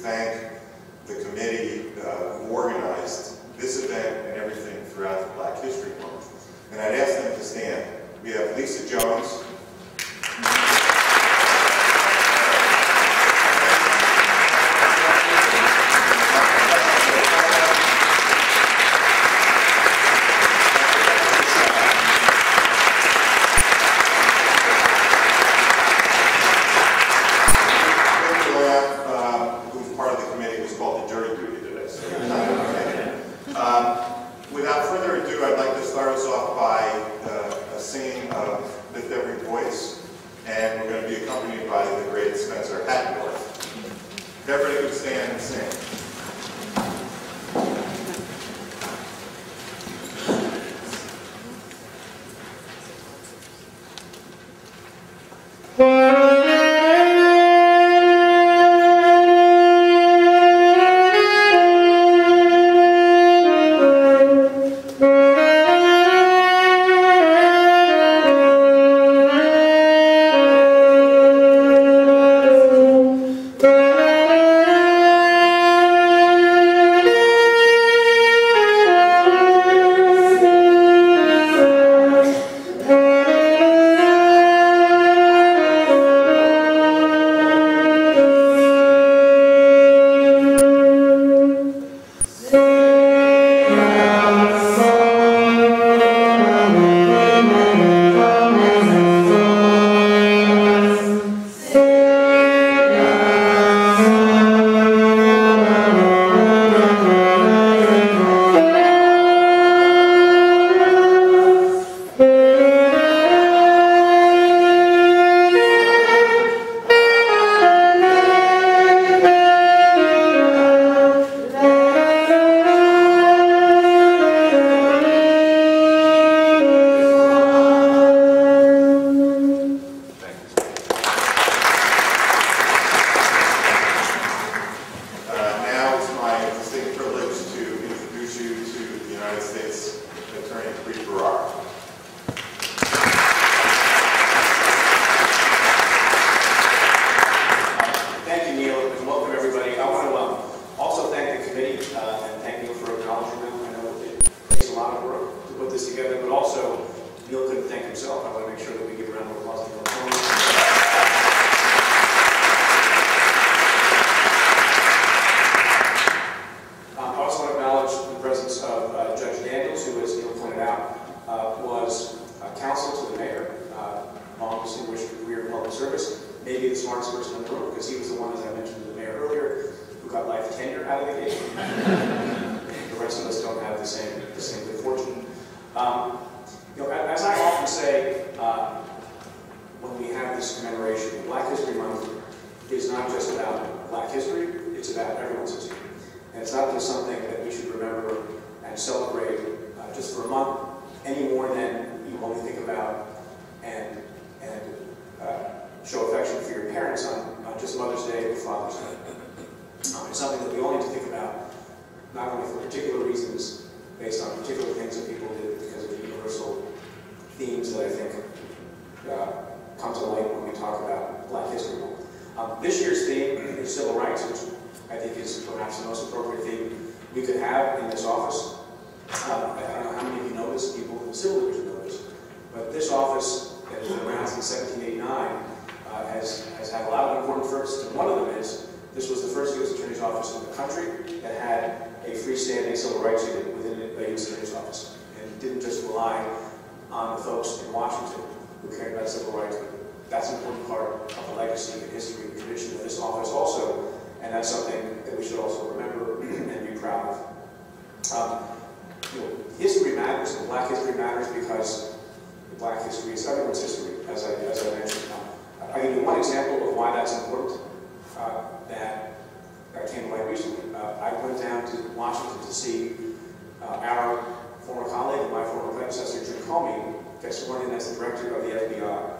thank the committee who organized this event and everything throughout the Black History Month. And I'd ask them to stand. We have Lisa Jones. Without further ado, I'd like to start us off by a singing of Lift Every Voice, and we're going to be accompanied by the great Spencer Hattendorf. If everybody could stand and sing. As I often say, when we have this commemoration, Black History Month is not just about Black history, it's about everyone's history. And it's not just something that we should remember and celebrate just for a month, any more than you only think about and show affection for your parents on just Mother's Day or Father's Day. It's something that we all need to think about, not only for particular reasons, based on particular things that people did because of the universal themes that I think come to light when we talk about Black History Month. This year's theme is civil rights, which I think is perhaps the most appropriate theme we could have in this office. I don't know how many of you know this, people in the Civil Division know this, but this office that has been around since 1789 has had a lot of important firsts, and one of them is this was the first U.S. Attorney's Office in the country that had a freestanding civil rights unit within a U.S. Attorney's Office, and didn't just rely on the folks in Washington who cared about civil rights, but that's an important part of the legacy and history and tradition of this office also, and that's something that we should also remember and be proud of. History matters, and Black history matters because Black history is everyone's history, as I mentioned. I'll give you one example of why that's important that came to light recently. I went down to Washington to see our former colleague and my former predecessor, Jim Comey, get sworn in as the director of the FBI.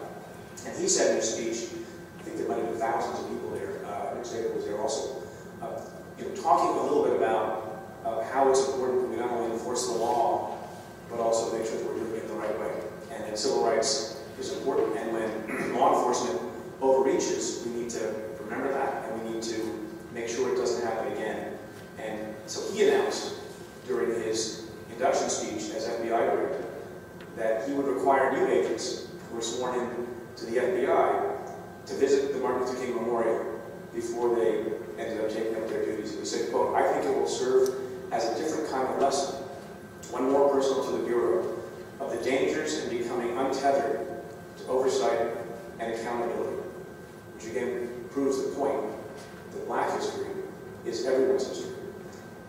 And he said in his speech, I think there might have been thousands of people there, Nick Saban was there also, talking a little bit about how it's important that we not only enforce the law, but also make sure that we're doing it the right way. And that civil rights is important, and when law enforcement overreaches, we need to remember that, and we need to make sure it doesn't new agents who were sworn in to the FBI to visit the Martin Luther King Memorial before they ended up taking up their duties. And he said, quote, "I think it will serve as a different kind of lesson, one more personal to the Bureau, of the dangers in becoming untethered to oversight and accountability," which again proves the point that Black history is everyone's history.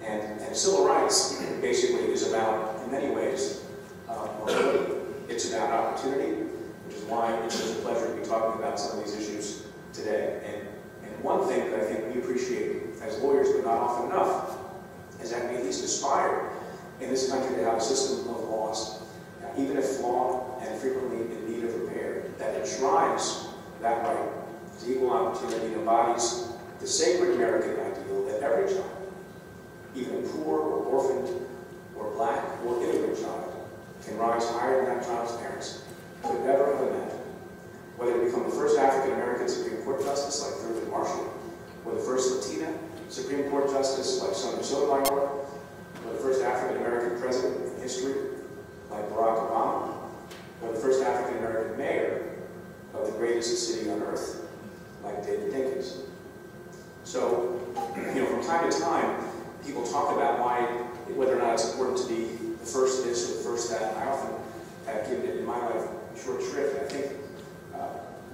And civil rights basically is about, in many ways, mobility. It's about opportunity, which is why it's such a pleasure to be talking about some of these issues today. And one thing that I think we appreciate as lawyers, but not often enough, is that we at least aspire in this country to have a system of laws, even if flawed and frequently in need of repair, that enshrines that right to equal opportunity and embodies the sacred American ideal that every child, even a poor or orphaned or Black or immigrant child, can rise higher than that child's parents could ever have imagined. Whether to become the first African-American Supreme Court Justice like Thurgood Marshall, or the first Latina Supreme Court Justice like Sonia Sotomayor, or the first African-American president in history like Barack Obama, or the first African-American mayor of the greatest city on earth like David Dinkins. So, from time to time, people talk about whether or not it's important to be the first this or the first that, and I often have given it in my life short shrift. I think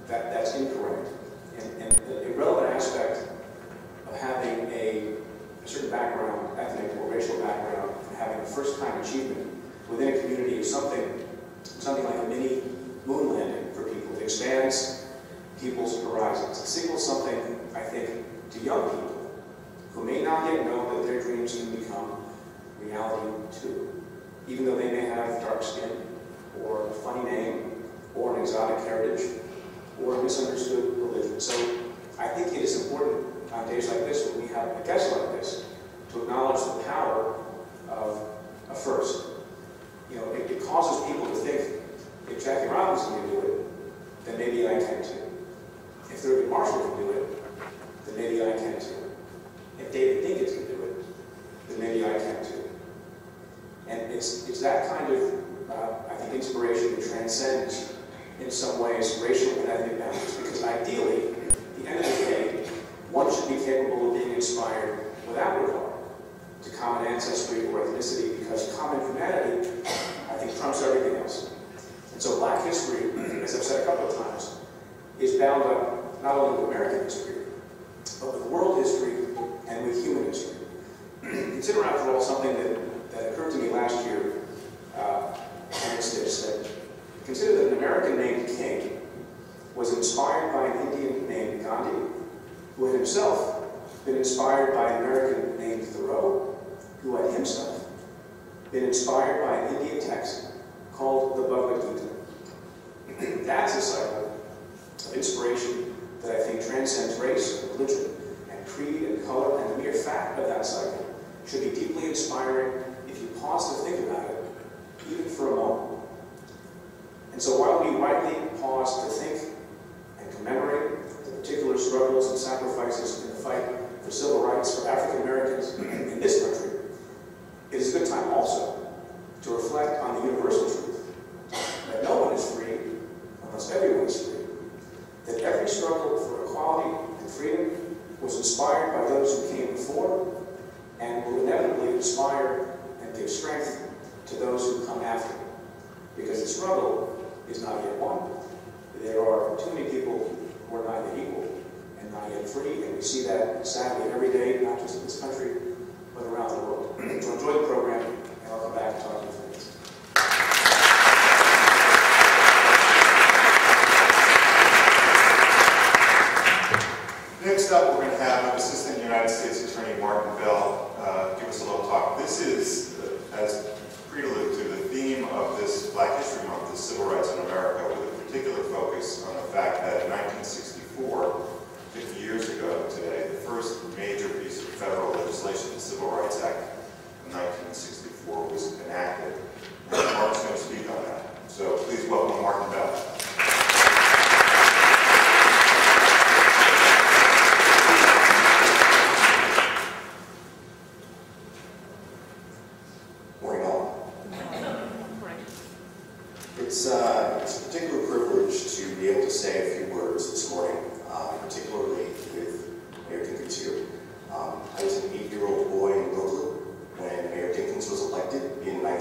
that's incorrect. And a relevant aspect of having a certain background, ethnic or racial background, and having a first-time achievement within a community is something like a mini moon landing for people. It expands people's horizons. It signals something, I think, to young people who may not yet know that their dreams can become reality too, even though they may have dark skin, or a funny name, or an exotic heritage, or a misunderstood religion. So I think it is important on days like this, when we have a guest like this, to acknowledge the power of a first. It causes people to think, if Jackie Robinson can do it, then maybe I can too. If Thurgood Marshall can do it, then maybe I can too. If David Dinkins can do it, then maybe I can too. And it's that kind of, I think, inspiration that transcends, in some ways, racial and ethnic boundaries. Because ideally, at the end of the day, one should be capable of being inspired without regard to common ancestry or ethnicity, because common humanity, I think, trumps everything else. And so Black history, as I've said a couple of times, is bound up not only with American history, but with world history and with human history. Consider, after all, something that occurred to me last year, and it's this, that consider that an American named King was inspired by an Indian named Gandhi, who had himself been inspired by an American named Thoreau, who had himself been inspired by an Indian text called the Bhagavad Gita. That's a cycle of inspiration that I think transcends race and religion and creed and color, and the mere fact of that cycle should be deeply inspiring if you pause to think about it, even for a moment. And so while we rightly pause to think and commemorate the particular struggles and sacrifices in the fight for civil rights for African Americans in this country, it is a good time also to reflect on the universal truth that no one is free unless everyone is free, that every struggle for equality and freedom was inspired by those who came before and will inevitably inspire and give strength to those who come after, because the struggle is not yet won. There are too many people who are not yet equal and not yet free, and we see that sadly every day, not just in this country, but around the world. So enjoy the program, and I'll come back and talk to you for minutes. Next up, we're going to have Assistant United States Attorney Martin Bell give us a little talk. This is, as prelude to the theme of this Black History Month, is civil rights in America, with a particular focus on the fact that in 1964, 50 years ago today, the first major piece of federal legislation, the Civil Rights Act of 1964, was enacted. And Martin's going to speak on that. So please welcome Martin Bell. It's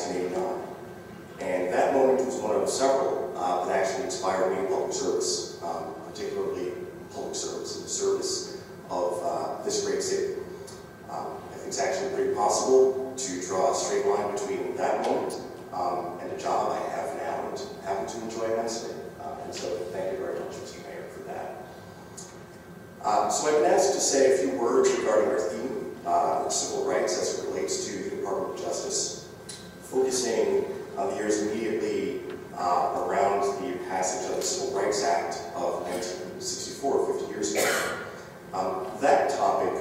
1989. And that moment was one of several that actually inspired me in public service, particularly public service in the service of this great city. I think it's actually pretty possible to draw a straight line between that moment and the job I have now and happen to enjoy immensely. And so thank you very much, Mr. Mayor, for that. So I've been asked to say a few words regarding our theme, civil rights as it relates to the Department of Justice, focusing on the years immediately around the passage of the Civil Rights Act of 1964, 50 years ago. That topic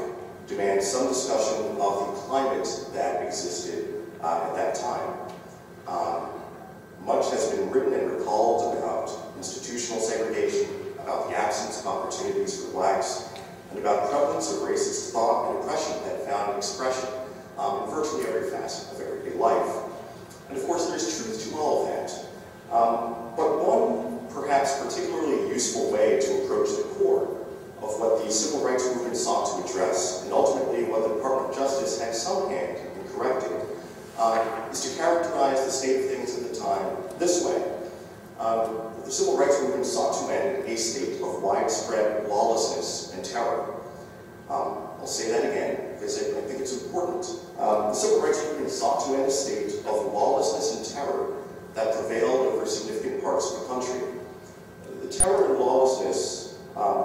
demands some discussion of the climate that existed at that time. Much has been written and recalled about institutional segregation, about the absence of opportunities for blacks, and about prevalence of racist thought and oppression that found expression in virtually every facet of everyday life. And of course, there's truth to all of that. But one perhaps particularly useful way to approach the core of what the civil rights movement sought to address, and ultimately what the Department of Justice had some hand in correcting, is to characterize the state of things at the time this way. The civil rights movement sought to end a state of widespread lawlessness and terror. I'll say that again, because I think it's important. The civil rights movement sought to end a state of lawlessness and terror that prevailed over significant parts of the country. The terror and lawlessness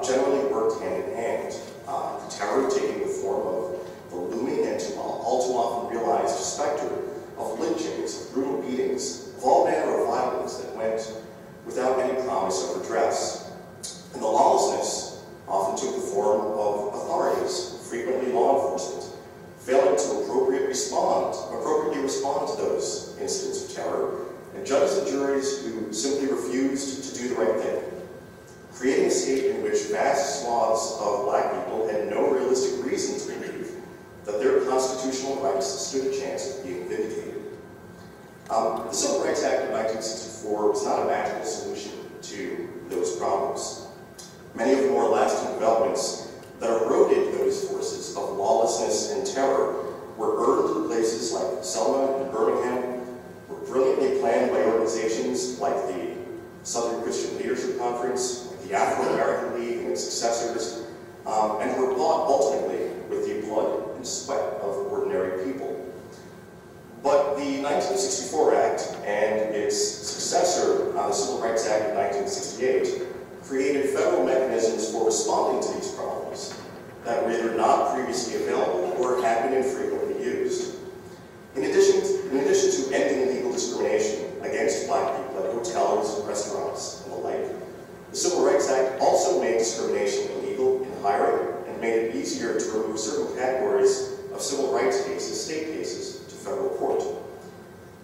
generally worked hand in hand. The terror taking the form of the looming and all too often realized specter of lynchings, of brutal beatings, of all manner of violence that went without any promise of redress. And the lawlessness often took the form of authorities, frequently law enforcement, failing to appropriately respond to those incidents of terror, and judges and juries who simply refused to do the right thing, creating a state in which vast swaths of black people had no realistic reason to believe that their constitutional rights stood a chance of being vindicated. The Civil Rights Act of 1964 was not a magical solution to those problems. Many of the more lasting developments that eroded those forces of lawlessness and terror were earned in places like Selma and Birmingham, were brilliantly planned by organizations like the Southern Christian Leadership Conference, like the Afro-American League and its successors, and were bought ultimately with the blood and sweat of ordinary people. But the 1964 Act and its successor, the Civil Rights Act of 1968, created federal mechanisms for responding to these problems that were either not previously available or had been infrequently used. In addition to ending legal discrimination against black people at hotels, restaurants, and the like, the Civil Rights Act also made discrimination illegal in hiring and made it easier to remove certain categories of civil rights cases, state cases, to federal court.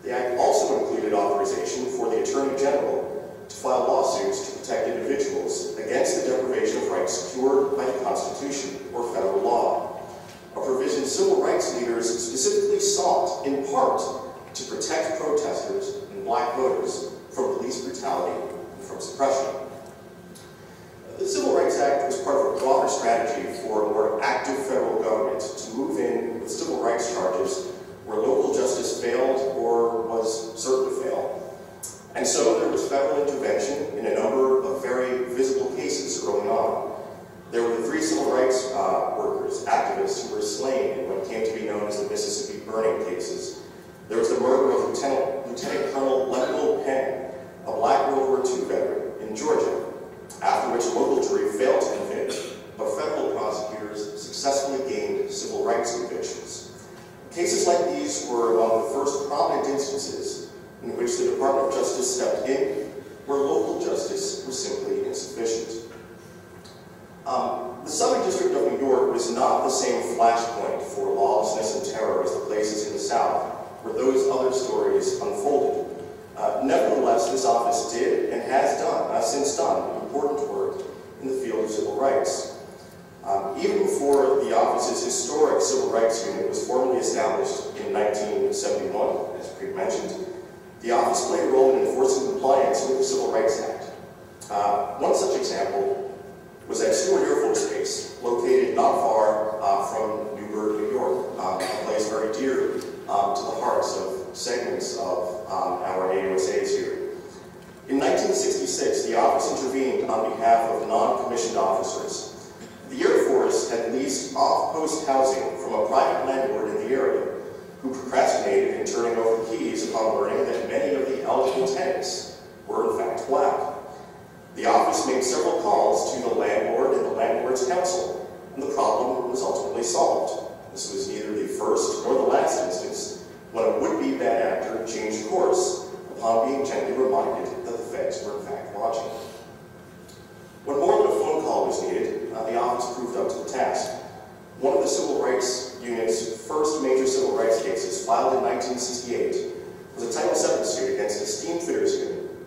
The Act also included authorization for the Attorney General to file lawsuits to protect individuals against the deprivation of rights secured by the Constitution or federal law, a provision civil rights leaders specifically sought, in part, to protect protesters and black voters from police brutality and from suppression. The Civil Rights Act was part of a broader strategy for a more active federal government to move in with civil rights charges where local justice failed or was certain to fail. And so there was federal intervention in a number of very visible cases early on. There were the 3 civil rights workers, activists, who were slain in what came to be known as the Mississippi burning cases. There was the murder of Lieutenant Colonel Lemuel Penn, a black World War II veteran in Georgia, after which a local jury failed to convict, but federal prosecutors successfully gained civil rights convictions. Cases like these were among the first prominent instances in which the Department of Justice stepped in, where local justice was simply insufficient. The Southern District of New York was not the same flashpoint for lawlessness and terror as the places in the South, where those other stories unfolded. Nevertheless, this office did and has since done important work in the field of civil rights. Even before the office's historic Civil Rights Unit was formally established in 1971, as Creed mentioned, the office played a role in enforcing compliance with the Civil Rights Act. One such example was at Stewart Air Force Base, located not far from Newburgh, New York, a place very dear to the hearts of segments of our AUSAs here. In 1966, the office intervened on behalf of non-commissioned officers. The Air Force had leased off-post housing from a private landlord in the area who procrastinated in turning over keys upon learning that many of the eligible tenants were in fact black. The office made several calls to the landlord and the landlord's council, and the problem was ultimately solved. This was neither the first nor the last instance when a would-be bad actor changed course upon being gently reminded that the feds were in fact watching. When more than a phone call was needed, the office proved up to the task. One of the Civil Rights Union's first major civil rights cases, filed in 1968, was a Title VII suit against a steam fitters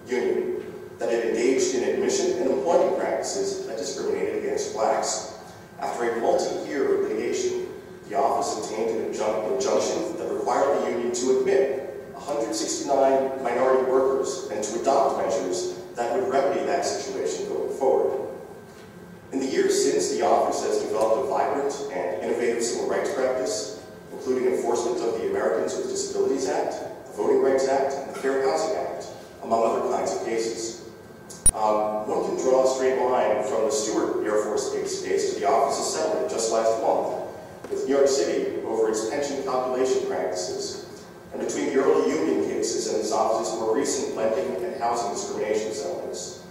union that had engaged in admission and employment practices that discriminated against blacks. After a multi-year litigation, the office obtained an injunction that required the union to admit 169 minority workers and to adopt measures that would remedy that situation going forward. In the years since, the office has developed a vibrant and innovative civil rights practice, including enforcement of the Americans with Disabilities Act, the Voting Rights Act, and the Fair Housing Act, among other kinds of cases. One can draw a straight line from the Stewart Air Force case to the office's settlement just last month with New York City over its pension calculation practices, and between the early union cases and this office's more recent lending and housing discrimination settlements.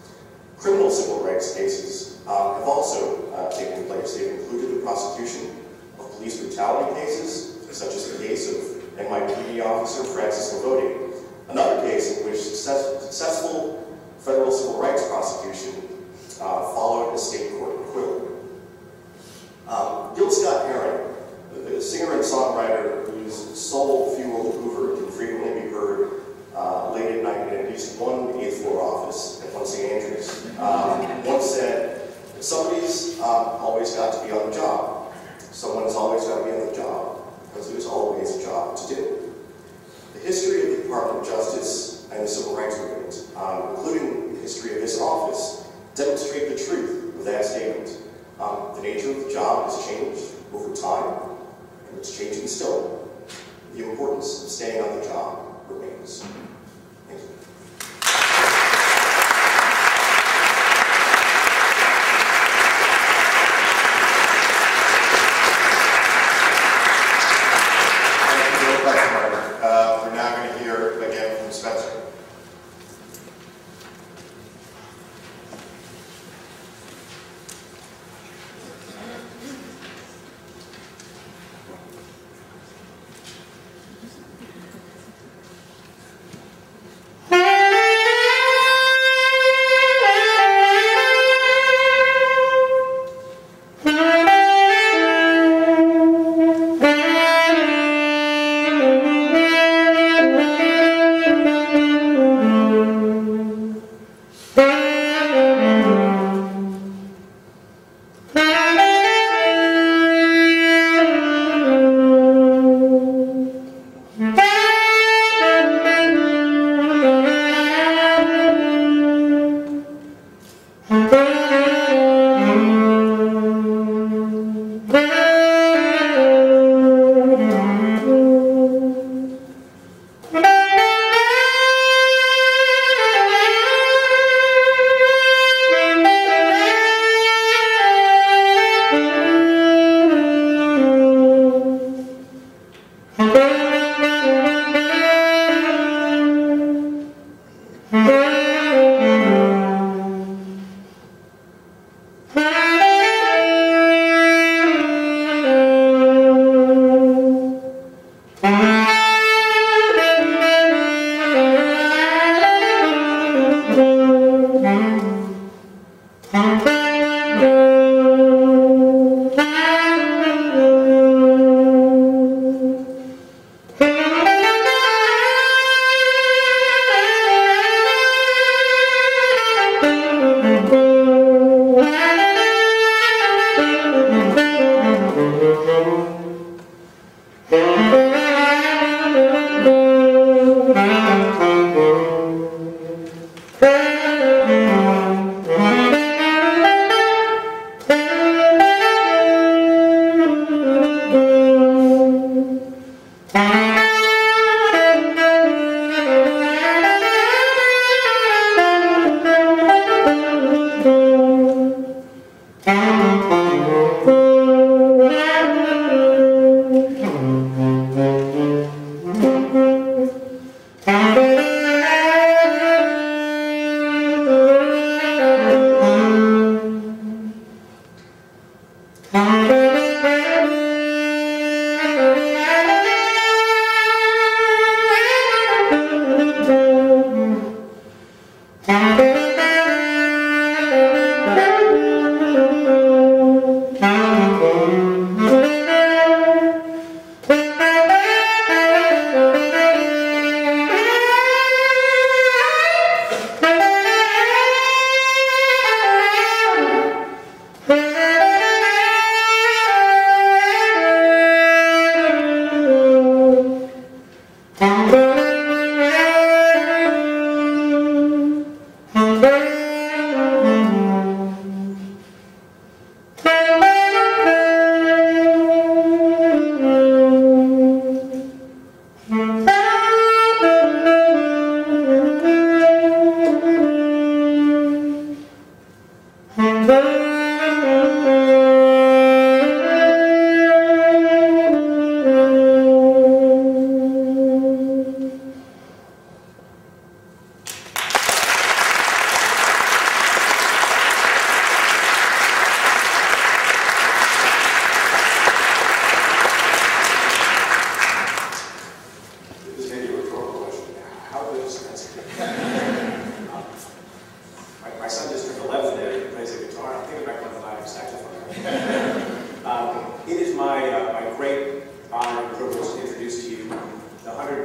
Criminal civil rights cases have also taken place. They've included the prosecution of police brutality cases, such as the case of NYPD officer Francis Lavoti, another case in which successful federal civil rights prosecution followed a state court acquittal. Gil Scott-Heron, the singer and songwriter whose soul-fueled Hoover can frequently be heard late at night in at least one 8th floor office at one St. Andrews, once said, somebody's always got to be on the job. Someone's always got to be on the job, because there's always a job to do. The history of the Department of Justice and the Civil Rights Movement, including the history of this office, demonstrate the truth of that statement. The nature of the job has changed over time, and it's changing still. The importance of staying on the job remains. Thank you. We're now going to hear again from Spencer. Hey!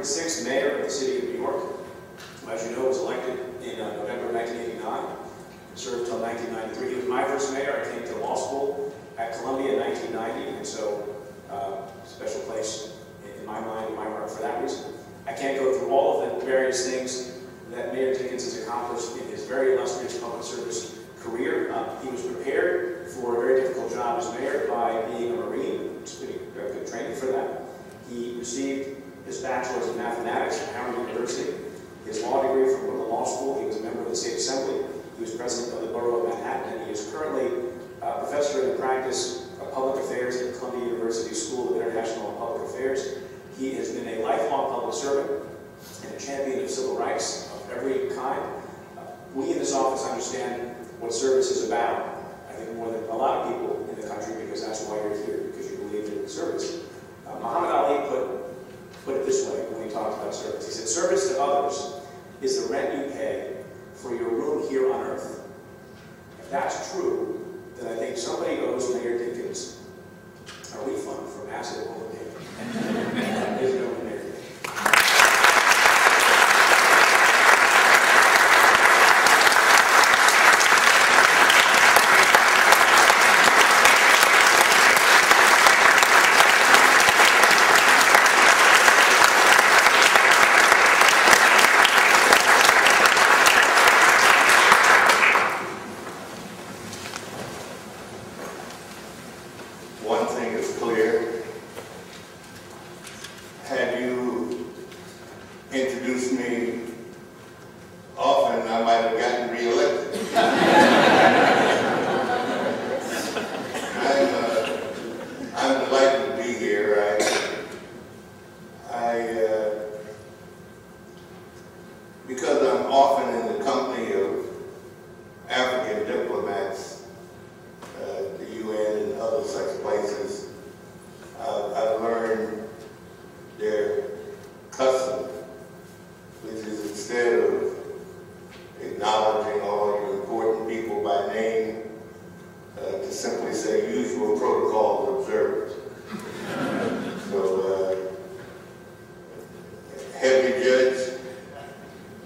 106th mayor of the city of New York, who, as you know, was elected in November 1989, served until 1993. He was my first mayor. I came to law school at Columbia in 1990, and so special place in my mind, in my heart for that reason. I can't go through all of the various things that Mayor Dinkins has accomplished in his very illustrious public service career. He was prepared for a very difficult job as mayor by being a Marine, which is pretty good training for that. He received his bachelor's in mathematics from Howard University, his law degree from Brooklyn Law School. He was a member of the State Assembly. He was president of the Borough of Manhattan, and he is currently a professor in the practice of public affairs at Columbia University School of International and Public Affairs. He has been a lifelong public servant and a champion of civil rights of every kind. We in this office understand what service is about, I think more than a lot of people in the country, because that's why you're here, because you believe in service. Muhammad Ali put it this way when he talked about service. He said, service to others is the rent you pay for your room here on earth. If that's true, then I think somebody owes Mayor Dinkins a refund for massive overpayment. Ladies and gentlemen, Mayor Dinkins. One thing is clear. Had you introduced me often, I might have gotten reelected. I'm delighted to be here. Because I'm often in the company of African diplomats, the UN and other such places, I've learned their custom, which is instead of acknowledging all your important people by name, to simply say usual protocols observed. So, heavy judge,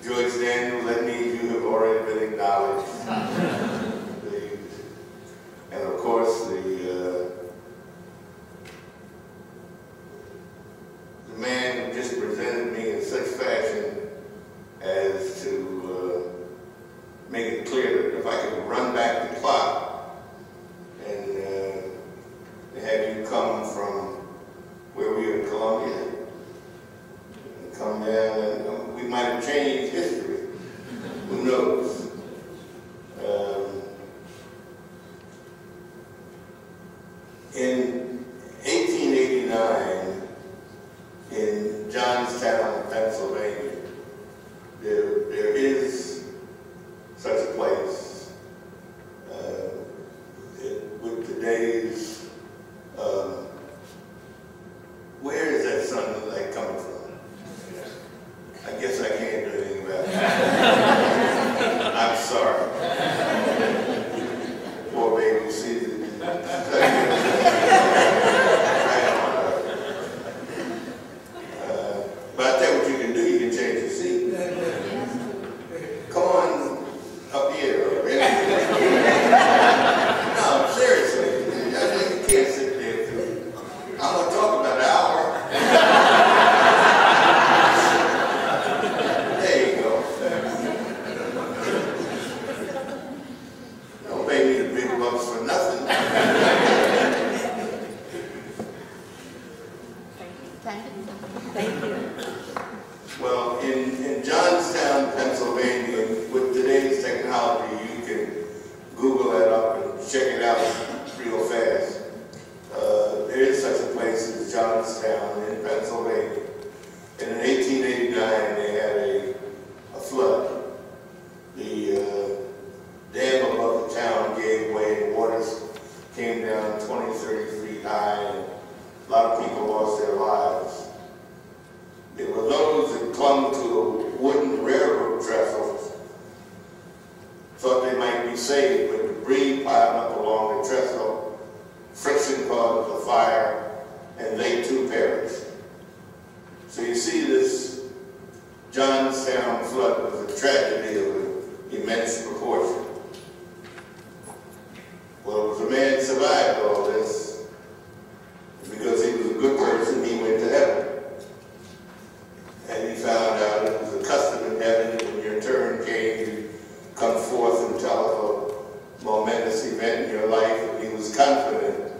George Daniels, that means you have already been acknowledged. And of course, the man who just presented me in such fashion as to make it clear that if I could run back the clock and have you come from where we are in Columbia and come down, and we might have changed history. Who knows? In 1889, in Johnstown, Pennsylvania, there is such a place with today's, where is that sunlight coming from? I guess I can't do anything about it. I'm sorry. Poor baby, see but I tell you what you can do, you can change the seat. Come on up here. No, seriously. You can't sit there too. I'm going to talk about an hour. There you go. Don't pay me the big bucks for nothing. Thank you. Well, in Johnstown, Pennsylvania, with today's technology, you can Google that up and check it out real fast. There is such a place as Johnstown in Pennsylvania. And in 1889, they had a flood. The dam above the town gave way and waters came down 20, 30 feet high, and a lot of people lost their lives. There were those that clung to a wooden railroad trestle, thought they might be saved, but debris piled up along the trestle, friction caused the fire, and they too perished. So you see this tragedy of immense proportion. Well, it was a man survived all this, because he was a good person, he went to heaven. And he found out it was a custom in heaven that when your turn came, you come forth and tell of a momentous event in your life, and he was confident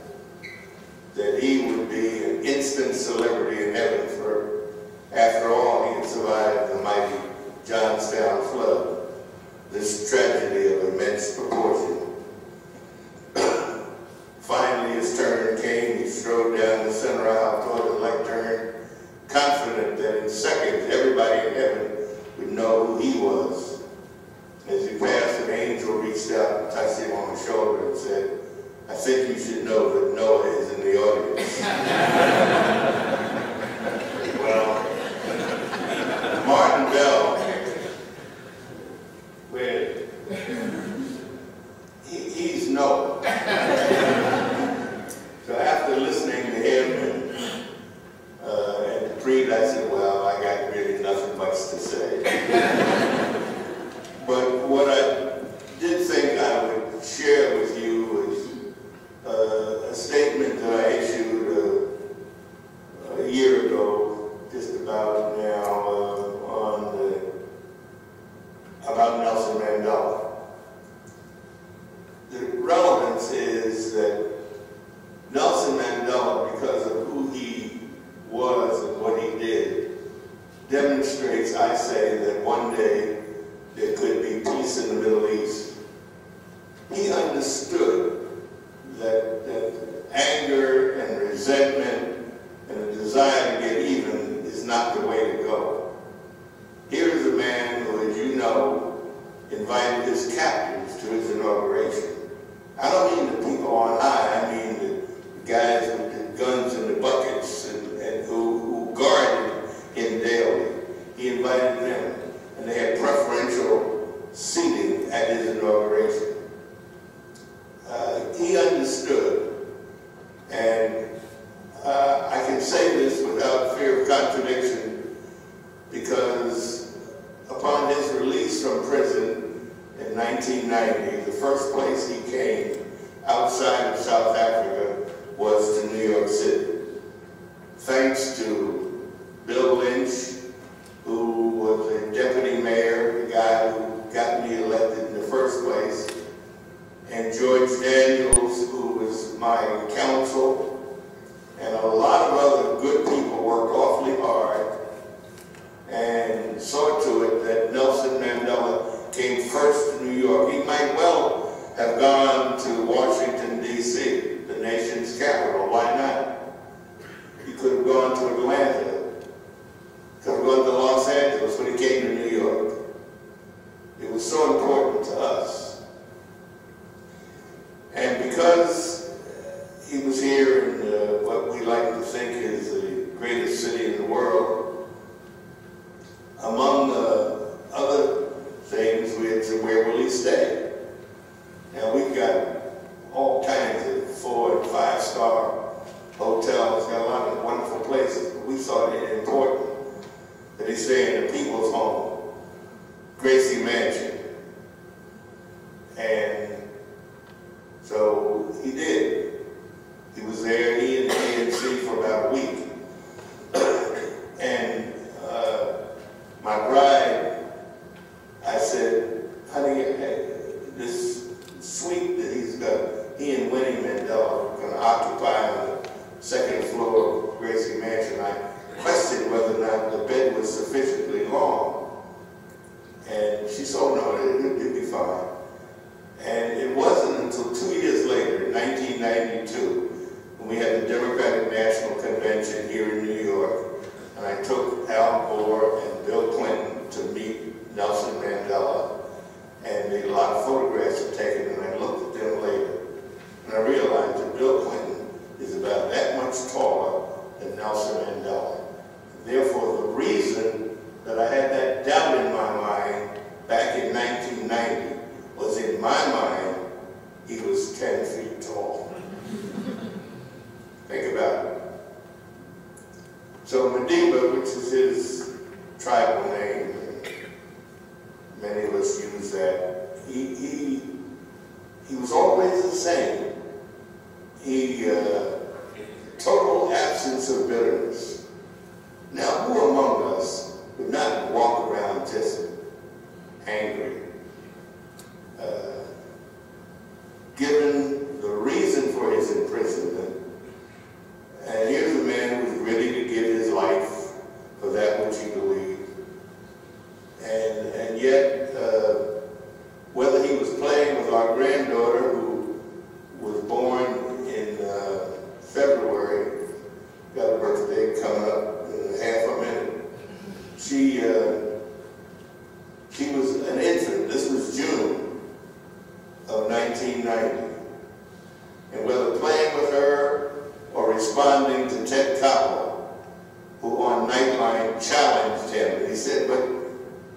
that he would be an instant celebrity in heaven, for after all, he had survived the mighty Johnstown flood, this tragedy of immense proportion. Finally, his turn came. He strode down the center aisle toward the lectern, confident that in seconds everybody in heaven would know who he was. As he passed, an angel reached out and touched him on the shoulder and said, "I think you should know that Noah is in the audience." Well, Martin Bell, he's Noah. So after listening to him and the preach, I said, well, I got really nothing much to say. But what I did think I would share with you was a statement that I issued a year ago, just about now, about Nelson Mandela. The relevance is that Nelson Mandela, because of who he was and what he did, demonstrates, I say, that one day there could be peace in the Middle East. He understood that anger and resentment and a desire to get even is not the way to go. Here is a man who, as you know, invited his captains to his inauguration. I don't mean the people on high, I mean the guys with the guns and the buckets and who guarded him daily. He invited them, and they had preferential seating at his inauguration. He understood, and I can say this without fear of contradiction, because upon his release from prison in 1990, the first place he came outside of South Africa was to New York City. Thanks to Bill Lynch, who was a deputy mayor, the guy who got me elected in the first place, and George Daniels, who was my counsel, and a lot of other good people worked awfully hard and saw to it that Nelson Mandela came first to New York. He might well have gone to Washington, D.C., the nation's capital. Why not? He could have gone to Atlanta, could have gone to Los Angeles when he came to New York. It was so important to us. And because he was here in what we like to think is the greatest city in the world, among other things, we had said, where will he stay? Now, we've got all kinds of 4- and 5-star hotels, got a lot of wonderful places, but we thought it important that he stay in the People's Home, Gracie Mansion. And so he did. He was there, he and the ANC, for about a week. And my bride, I said, honey, this suite that he's got, he and Winnie Mandela are going to occupy on the second floor of Gracie Mansion. I questioned whether or not the bed was sufficiently long. And she said, oh no, it'd be fine. And it wasn't until 2 years later, in 1992, when we had the Democratic National Convention here in New York, and I took Al Gore and Bill Clinton to meet Nelson Mandela, and a lot of photographs were taken, and I looked at them later, and I realized that Bill Clinton is about that much taller than Nelson Mandela. Therefore, the reason that I had that doubt in my mind back in 1990 was, in my mind, he was 10 feet tall. Think about it. So Madiba, which is his tribal name, Many of us use that. He was always the same. Total absence of bitterness. Now, who among us would not walk around just angry? Given the reason for his imprisonment, and here's a man who's ready to give his life for that which he believed. And yet, whether he was playing with our granddaughter, who was born in February, got a birthday coming up in half a minute. She was an infant. This was June of 1990. And whether playing with her or responding to Ted Koppel, who on Nightline challenged him, and he said, "But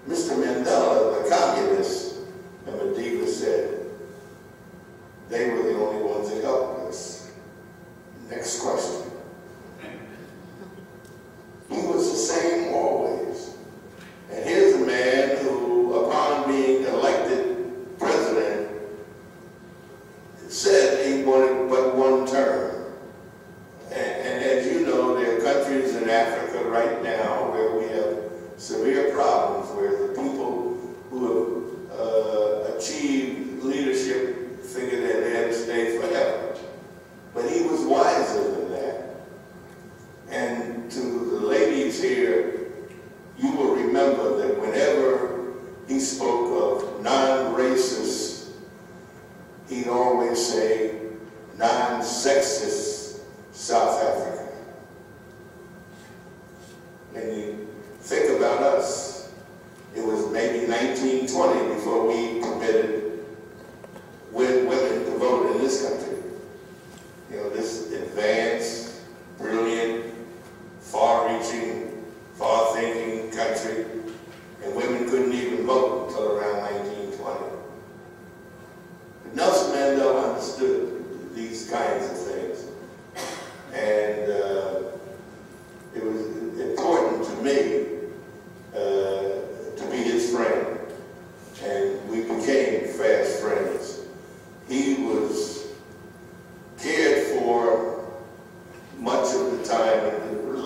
Mr. Mandela, the communist," and Madiba said, "They were the only ones that helped us." Next question. He was the same always. And here's a man who, upon being elected president, said he wanted but one term. And as you know, there are countries in Africa right now where we have severe problems, where the people who have achieved leadership figure that they're there to stay forever. But he was wiser than that. And to the ladies here, you will remember that whenever he spoke of non-racist, he'd always say non-sexist South Africa. And you think about us. It was maybe 1920 before we permitted women to vote in this country. You know, this advanced, brilliant, far-reaching, far-thinking country, and women couldn't even vote until around 1920. But Nelson Mandela understood these kinds of things, and it was important to me to be his friend, and we became fast friends. He was cared for much of the time in the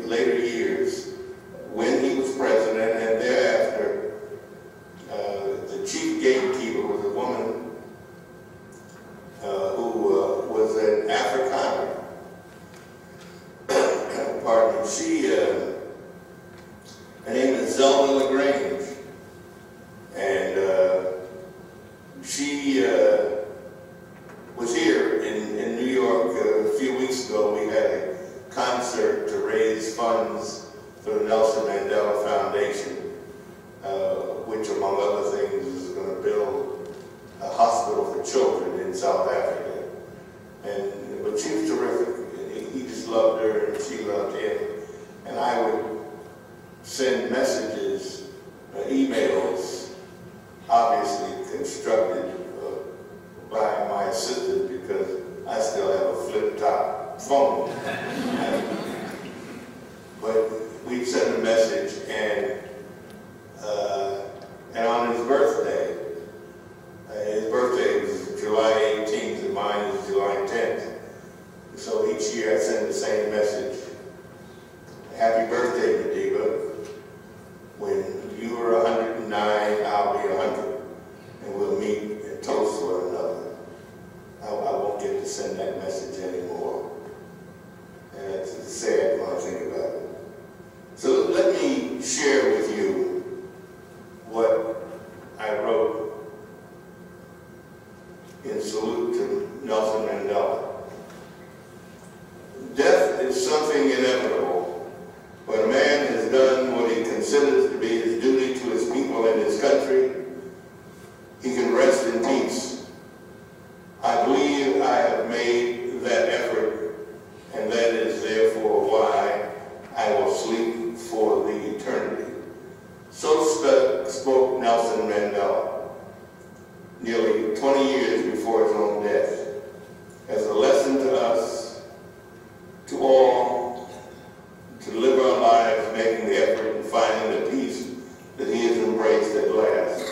later years when he was president, and thereafter the chief gatekeeper was a woman who was an Afrikaner. Pardon me. Her name is Zelda LaGrange, and she was here in New York a few weeks ago. We had a concert to raise funds for the Nelson Mandela Foundation, which, among other things, is going to build a hospital for children in South Africa. But she was terrific. He just loved her, and she loved him. And I would send messages, emails, obviously constructed by my assistant, because I still have a flip-top phone. But we'd send a message, and on his birthday was July 18th, and mine is July 10th. So each year I send the same message. Happy birthday, Madiba. When you are 109, I'll be 100, and we'll meet and toast one another. I won't get to send that message anymore. And it's sad when I think about it. So let me share with you what I wrote in salute to Nelson Mandela. Death is something inevitable. When a man has done what he considers to be his duty to his people and his country, he can rest in peace. I believe I have made that effort, and that is therefore why I will sleep for the eternity. So spoke Nelson Mandela, nearly 20 years before his own death, as a lesson to us, to all, to live our lives making the effort and finding the peace that he has embraced at last.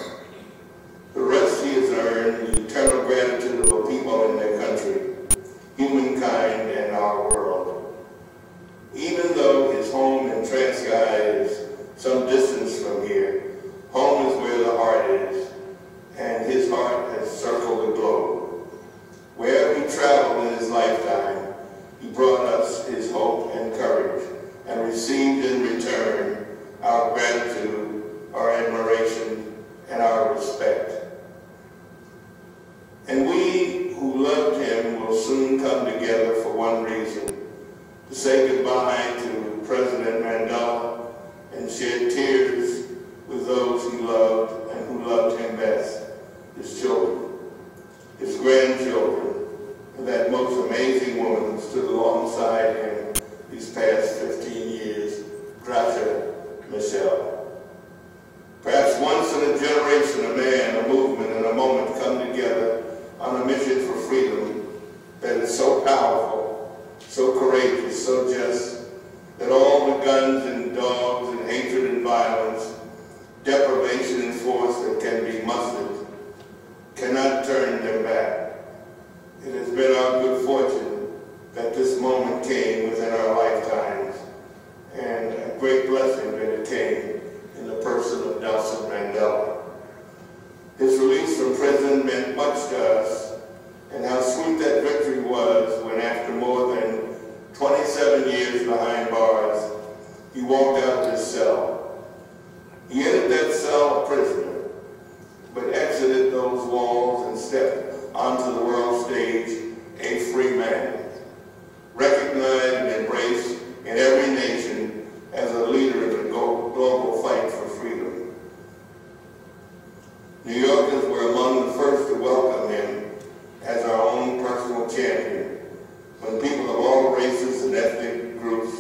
goodbye to President Mandela and shed tears with those he loved and who loved him best, his children, his grandchildren, and that most amazing woman who stood alongside him these past 15 years, Graça Machel. Perhaps once in a generation, a man, a movement, and a moment come together on a mission for freedom that is so powerful, so courageous, so just, that all the guns and dogs and hatred and violence, deprivation and force that can be mustered cannot turn them back. It has been our good fortune that this moment came within our lifetimes, and a great blessing that it came in the person of Nelson Mandela. His release from prison meant much to us, and how sweet that victory was when, after more than 27 years behind bars, he walked out of his cell. He entered that cell a prisoner, but exited those walls and stepped onto the world stage a free man, recognized and embraced in every nation as a leader in the global fight for freedom. New Yorkers were among the first to welcome him as our own personal champion, when people of all races and ethnic groups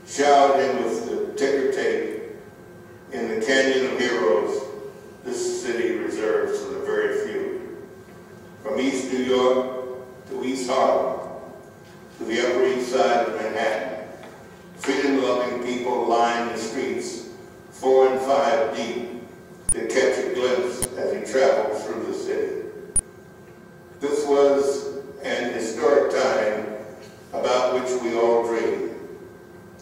showered him with the ticker tape in the Canyon of Heroes this city reserves for the very few. From East New York to East Harlem, to the Upper East Side of Manhattan, freedom-loving people lined the streets 4 and 5 deep to catch a glimpse as he traveled through the city. This was an historic time about which we all dreamed.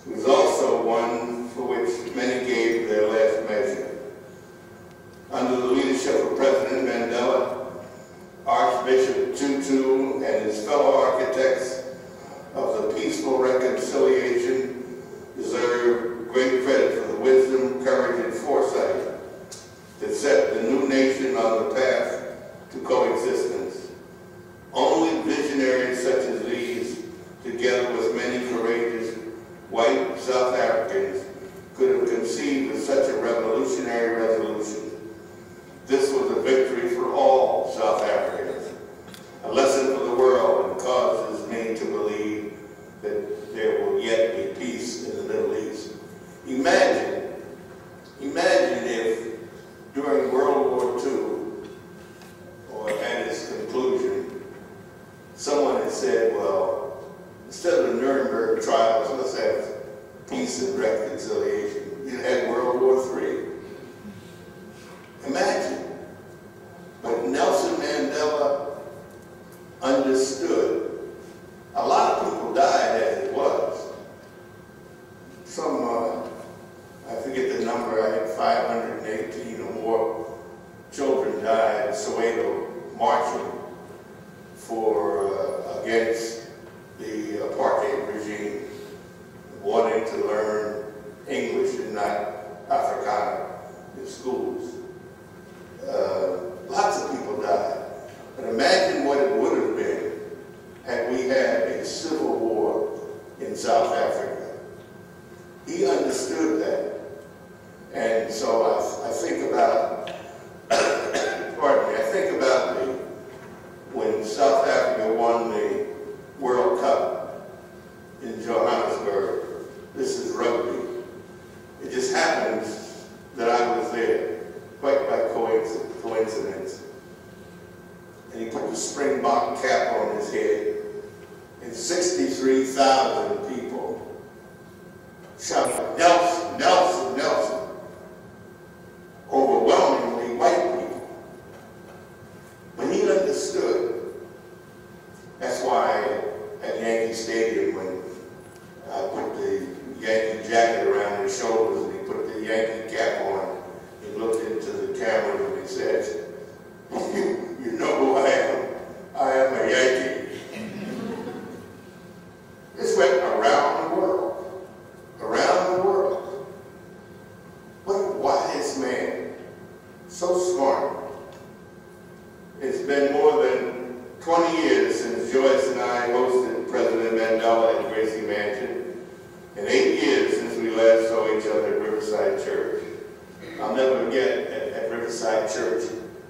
It was also one for which many gave their last measure. Under the leadership of President Mandela, Archbishop Tutu and his fellow architects of the peaceful reconciliation deserve great credit for the wisdom, courage, and foresight that set the new nation on the path to coexistence. Only visionaries such as these, together with many courageous white South Africans, could have conceived of such a revolutionary resolution. This was a victory for all South Africans, a lesson for the world, and causes me to believe that there will yet be peace in the Middle East. Imagine if during World War II, or at its conclusion, someone had said, well, instead of the Nuremberg trials, let's have peace and reconciliation. You had World War III. Imagine. But Nelson Mandela understood. A lot of people died as it was. Some, I forget the number, I think 518 or more children died in Soweto marching against the apartheid regime, wanting to learn English and not Afrikaans in schools. Lots of people died. But imagine what it would have been had we had a civil war in South Africa. He understood that. And so I think about, pardon me, I think about when South Africa won the World Cup in Johannesburg. This is rugby. It just happens that I was there, quite by coincidence. And he put the Springbok cap on his head, and 63,000 people shouted, "Nelson, Nelson, Nelson." Overwhelmingly white people. But he understood. That's why at Yankee Stadium, when I put the Yankee jacket around his shoulders and he put the Yankee cap on, he looked into the camera and he said, "You know who I am? I am a Yankee." This went around the world. Around the world. What a wise man. So smart. It's been more than 20 years since Joyce and I hosted President Mandela at Gracie Mansion, Riverside Church. I'll never forget at Riverside Church,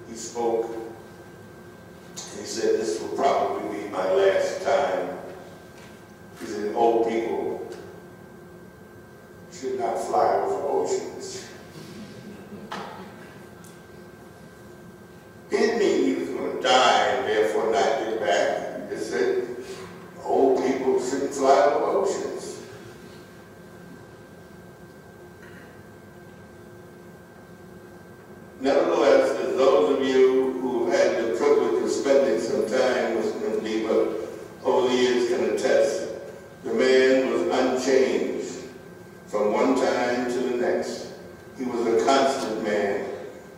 he spoke, and he said, this will probably be my last time. He said, old people should not fly over oceans. He didn't mean he was going to die and therefore not get back. He just said, old people shouldn't fly over oceans. Nevertheless, as those of you who have had the privilege of spending some time with Madiba over the years can attest, the man was unchanged from one time to the next. He was a constant man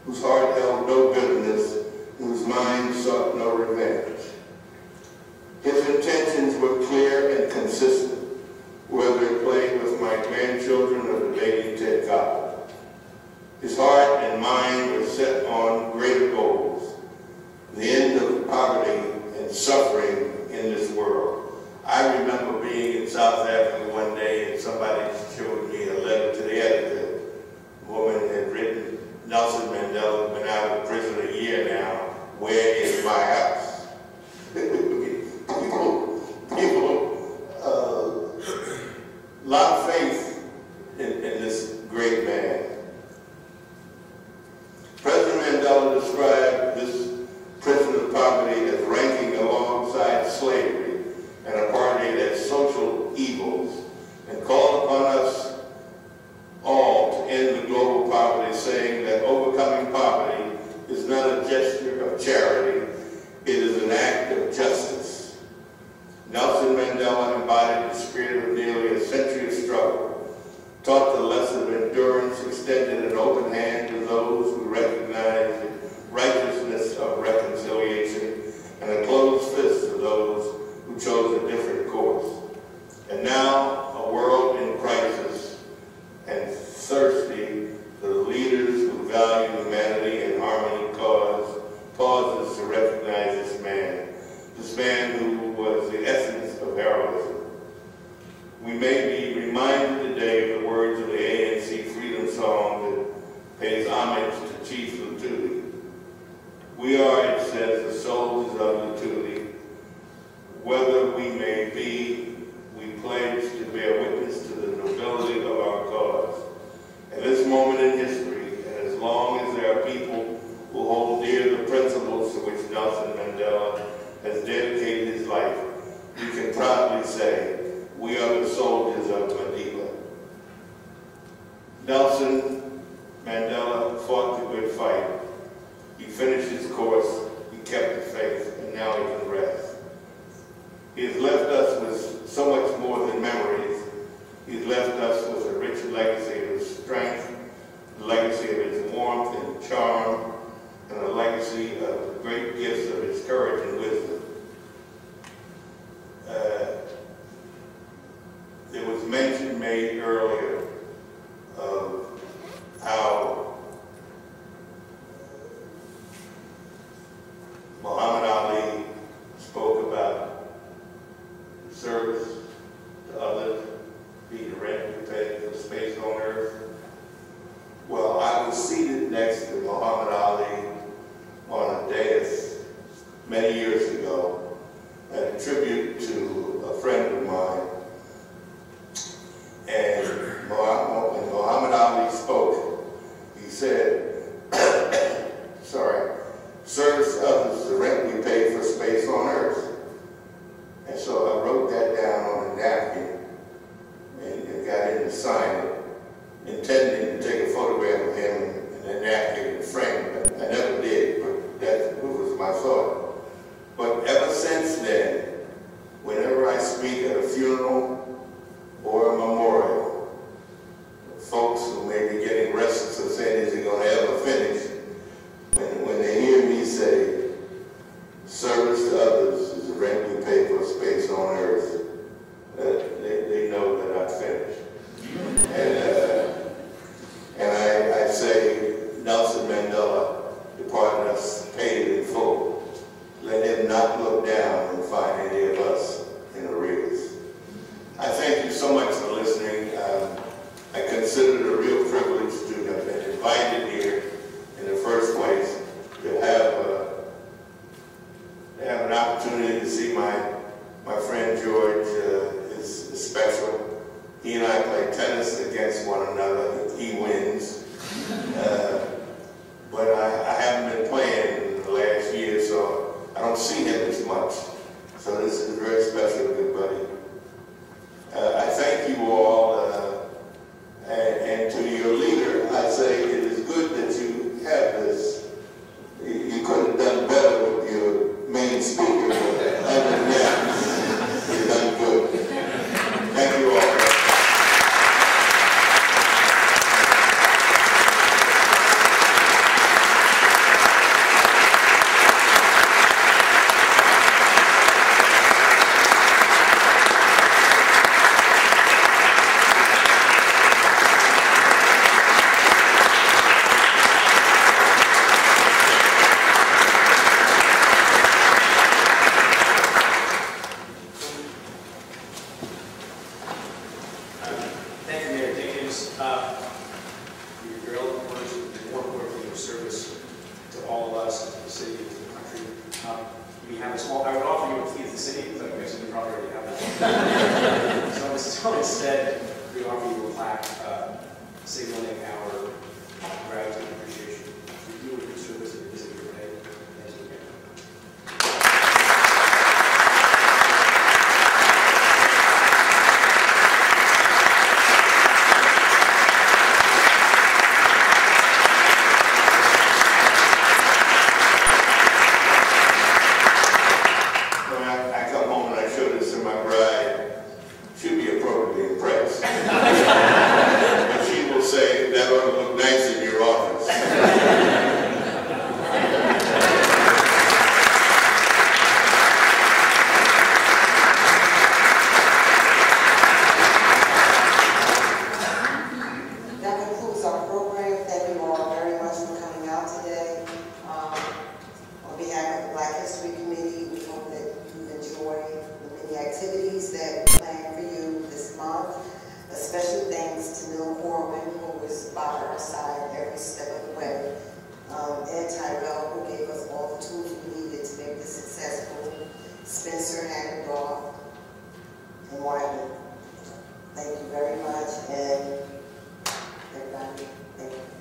whose heart held no bitterness, whose mind sought no revenge. His intentions were clear and consistent, whether playing with my grandchildren or debating Ted Koppel. His heart and mind were set on greater goals, the end of poverty and suffering in this world. I remember being in South Africa one day and somebody showed me a letter to the editor. A woman had written, Nelson Mandela has been out of prison a year now. Where is my house? A lot of faith in this great man. President Mandela described this prison of poverty as ranking alongside slavery and apartheid as social evils, and called upon us all to end the global poverty, saying that overcoming poverty is not a gesture of charity, it is an act of justice. Nelson Mandela embodied the spirit of nearly a century of struggle, taught the lesson of endurance, extended an open hand to those who recognized the righteousness of reconciliation, and a closed fist to those who chose a different course. And now, a world in crisis and thirsty for the leaders who value humanity and harmony pauses to recognize this man who was the essence of heroism. We may be reminded today of the words of the ANC freedom song that pays homage to Chief Lutuli. We are, it says, the soldiers of Lutuli. Whether we may be, we pledge to bear witness to the nobility of our cause. At this moment in history, and as long as there are people who hold dear the principles to which Nelson Mandela has dedicated his life, we can proudly say, we are the soldiers of Madiba. Nelson Mandela fought the good fight. He finished his course, he kept the faith, and now he can rest. He has left us with so much more than memories. He's left us with a rich legacy of his strength, a legacy of his warmth and charm, and a legacy of great gifts of his courage and wisdom. There was mention made earlier of how Muhammad Ali spoke about service to others, being the rent we pay for space on earth. Well, I was seated next to Muhammad Ali on a dais many years ago at a tribute to a friend of mine. And when Muhammad Ali spoke, he said, service to others is the rent we pay for space on earth. And so I wrote that down on a napkin and got him to sign it, intending to take a photograph of him in that napkin and frame it. I never did, but that was my thought. But ever since then, whenever I speak at a funeral or a memorial, folks who may be getting restless or saying, is he going to ever finish? When they hear me say, service to others is the rent we pay for space on earth, they know that I'm finished. And I say, Nelson Mandela tennis against one another. He wins. But I haven't been playing in the last year, so I don't see him as much. So this is very special, good buddy. I thank you all, and to your leader, I say it is good that you have this. You could have done better with your main speaker, but other than that, you've done good. Thank you all. Thank you, Mayor Dinkins, for your eloquent words and more importantly, your service to all of us, to the city, and to the country. We have a small, I would offer you a key to the city, but I'm guessing you probably already have that. So instead, we offer you a plaque signaling our gratitude and appreciation for you and your service and your visit here today. Thank you again. When I come home and I show this to my bride, she'll be appropriately impressed. But she will say, that ought to look nice in your office. That concludes our program. Thank you all very much for coming out today. On behalf of the Black History Committee, we hope that you enjoy the many activities that we plan for you this month. A special thanks to Neil Corwin, who was by our side every step of the way. Ed Tyrell, who gave us all the tools we needed to make this successful. Spencer Hackendorf and Wyman. Thank you very much, and everybody, thank you.